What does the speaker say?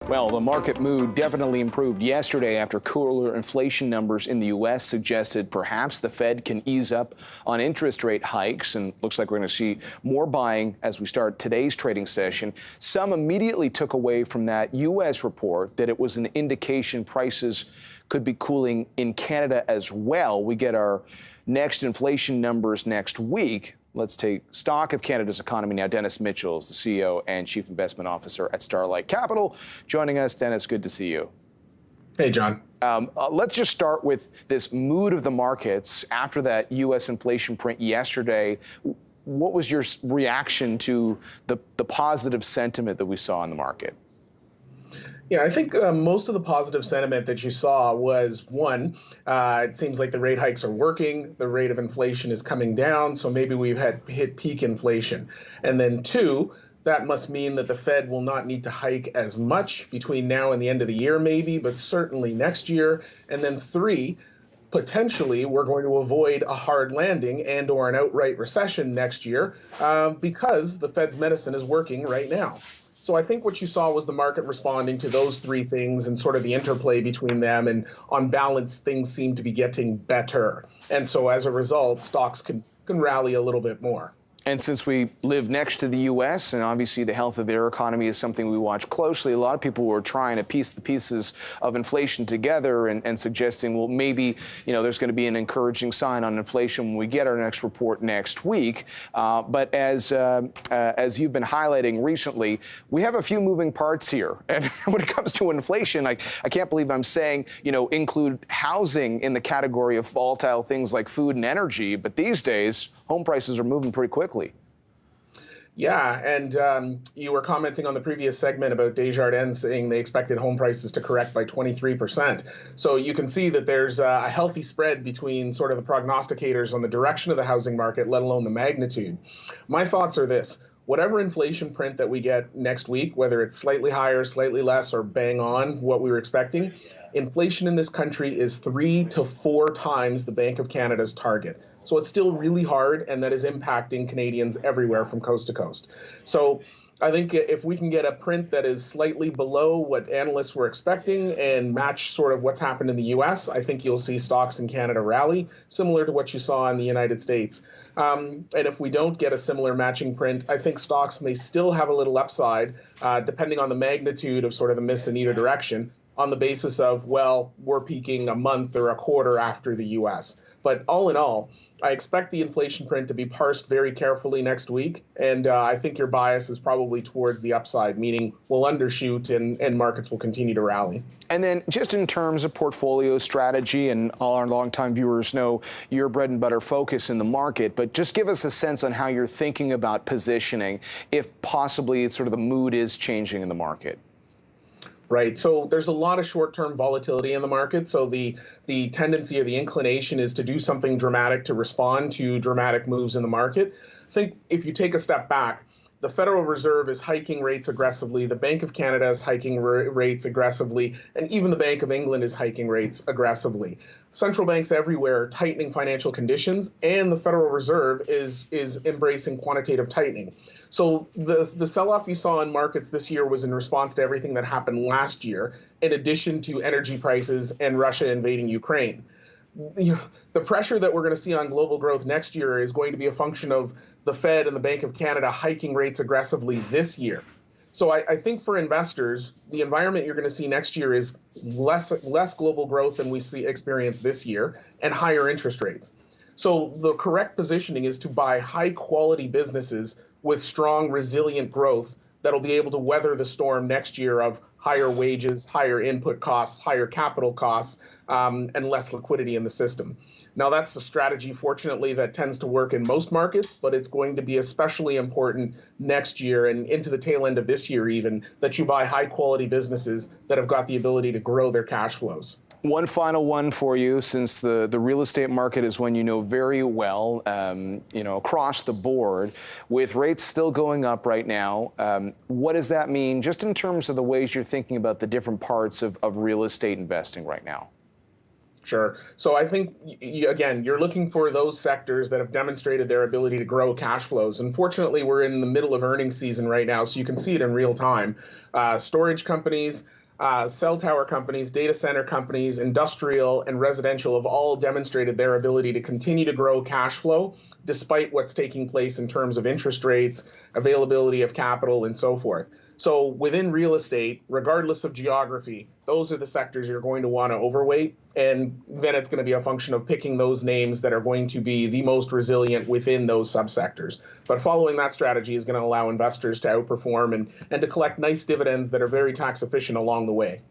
Well, the market mood definitely improved yesterday after cooler inflation numbers in the U.S. suggested perhaps the Fed can ease up on interest rate hikes, and looks like we're going to see more buying as we start today's trading session. Some immediately took away from that U.S. report that it was an indication prices could be cooling in Canada as well. We get our next inflation numbers next week. Let's take stock of Canada's economy now. Dennis Mitchell is the CEO and Chief Investment Officer at Starlight Capital. Joining us, Dennis, good to see you. Hey, John. Let's just start with this mood of the markets after that U.S. inflation print yesterday. What was your reaction to the positive sentiment that we saw in the market? Yeah, I think most of the positive sentiment that you saw was, one, it seems like the rate hikes are working, the rate of inflation is coming down, so maybe we've hit peak inflation. And then two, that must mean that the Fed will not need to hike as much between now and the end of the year maybe, but certainly next year. And then three, potentially we're going to avoid a hard landing and or an outright recession next year because the Fed's medicine is working right now. So I think what you saw was the market responding to those three things and sort of the interplay between them. And on balance, things seem to be getting better. And so as a result, stocks can rally a little bit more. And since we live next to the U.S. and obviously the health of their economy is something we watch closely, a lot of people were trying to piece the pieces of inflation together and suggesting, well, maybe, there's going to be an encouraging sign on inflation when we get our next report next week. But as you've been highlighting recently, we have a few moving parts here. And when it comes to inflation, I can't believe I'm saying, include housing in the category of volatile things like food and energy. But these days, home prices are moving pretty quickly. Yeah, and you were commenting on the previous segment about Desjardins saying they expected home prices to correct by 23%. So you can see that there's a healthy spread between sort of the prognosticators on the direction of the housing market, let alone the magnitude. My thoughts are this. Whatever inflation print that we get next week, whether it's slightly higher, slightly less, or bang on what we were expecting, inflation in this country is 3 to 4 times the Bank of Canada's target. So it's still really hard, and that is impacting Canadians everywhere from coast to coast. So I think if we can get a print that is slightly below what analysts were expecting and match sort of what's happened in the U.S., I think you'll see stocks in Canada rally, similar to what you saw in the United States. And if we don't get a similar matching print, I think stocks may still have a little upside, depending on the magnitude of sort of the miss in either direction, on the basis of, well, we're peaking a month or a quarter after the U.S. But all in all, I expect the inflation print to be parsed very carefully next week, and I think your bias is probably towards the upside, meaning we'll undershoot and markets will continue to rally. And then just in terms of portfolio strategy, and all our longtime viewers know your bread and butter focus in the market, but just give us a sense on how you're thinking about positioning if possibly sort of the mood is changing in the market. Right. So there's a lot of short-term volatility in the market. So the tendency or the inclination is to do something dramatic to respond to dramatic moves in the market. I think if you take a step back, the Federal Reserve is hiking rates aggressively. The Bank of Canada is hiking rates aggressively. And even the Bank of England is hiking rates aggressively. Central banks everywhere are tightening financial conditions, and the Federal Reserve is embracing quantitative tightening. So the sell-off you saw in markets this year was in response to everything that happened last year, in addition to energy prices and Russia invading Ukraine. The pressure that we're going to see on global growth next year is going to be a function of the Fed and the Bank of Canada hiking rates aggressively this year. So I think for investors, the environment you're going to see next year is less global growth than we experience this year and higher interest rates. So the correct positioning is to buy high-quality businesses with strong, resilient growth that'll be able to weather the storm next year of higher wages, higher input costs, higher capital costs, and less liquidity in the system. Now, that's a strategy, fortunately, that tends to work in most markets, but it's going to be especially important next year and into the tail end of this year even, that you buy high-quality businesses that have got the ability to grow their cash flows. One final one for you, since the real estate market is one you know very well, across the board, with rates still going up right now. What does that mean just in terms of the ways you're thinking about the different parts of real estate investing right now? Sure. So I think, again, you're looking for those sectors that have demonstrated their ability to grow cash flows. Unfortunately, we're in the middle of earnings season right now, so you can see it in real time. Storage companies, cell tower companies, data center companies, industrial and residential have all demonstrated their ability to continue to grow cash flow despite what's taking place in terms of interest rates, availability of capital, and so forth. So within real estate, regardless of geography, those are the sectors you're going to want to overweight. And then it's going to be a function of picking those names that are going to be the most resilient within those subsectors. But following that strategy is going to allow investors to outperform and to collect nice dividends that are very tax efficient along the way.